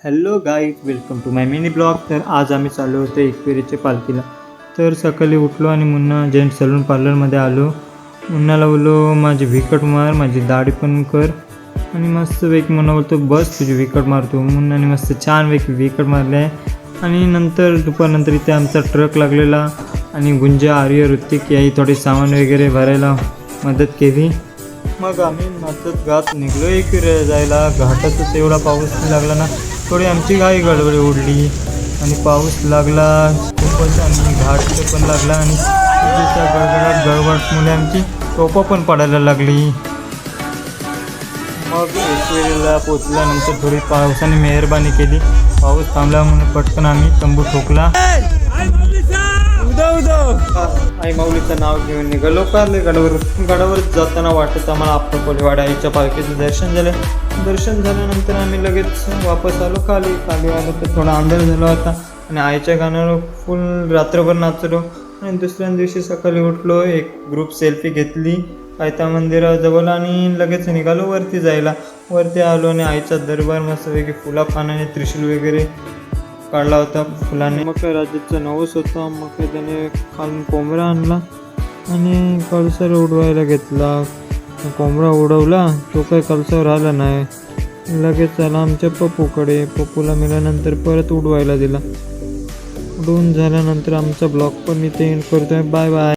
Hello guys, welcome to my mini blog. तर आज आम्ही चाललो होतो एकविरेच्या पालखीला. तर सकाळी उठलो आणि मुन्ना जेंट सलून पार्लरमध्ये आलो. मुन्नाला बोललो माझी विकट मार, माझी दाढी पण कर. आणि मस्तपैकी मुन्ना बोलतो बस तुझी विकट मारतो. मुन्नाने मस्त छानपैकी विकट मारले आहे. आणि नंतर दुपारनंतर इथे आमचा ट्रक लागलेला आणि गुंजा, आर्य, ऋतिक याही थोडे सामान वगैरे भरायला मदत केली. मग आम्ही नाचत गात निघलो एकविरेला जायला. घाटातच एवढा पाऊस लागला ना, थोडी आमची गाडी गडबड उडली आणि पाऊस लागला खूपच आणि घाट पण लागला आणि त्या गडगडाट गडबडमुळे आमची टोपं पण पडायला लागली. मग एकविरेला पोचल्यानंतर थोडी पावसाने मेहरबानी केली. पाऊस थांबला म्हणून पटकन आम्ही तंबू ठोकला. आई माऊलीचं नाव घेऊन निघालो कारले गडावर जाताना वाटत आम्हाला आपलं कोलीवाडा आईच्या पालखीचं दर्शन झालं. दर्शन झाल्यानंतर आम्ही लगेच वापस आलो. खाली आलो तर थोडा अंधार झाला होता आणि आईच्या गाण्यावर फुल रात्रभर नाचलो. आणि दुसऱ्या दिवशी सकाळी उठलो, एक ग्रुप सेल्फी घेतली आयता मंदिराजवळ आणि लगेच निघालो वरती जायला. वरती आलो आणि आईचा दरबार मस्तपैकी फुला पानाने त्रिशूल वगैरे काढला होता फुलाने. मग राजाचं नवस होता. मग त्याने खालून कोंबडा आणला आणि कळसावर उडवायला घेतला. कोंबडा उडवला, तो काही कळसावर आला नाही. लगेच आला आमच्या पप्पूकडे. पप्पूला मिळाल्यानंतर परत उडवायला दिला. उडवून झाल्यानंतर आमचा ब्लॉग पण इथे एंड करतोय. Bye bye.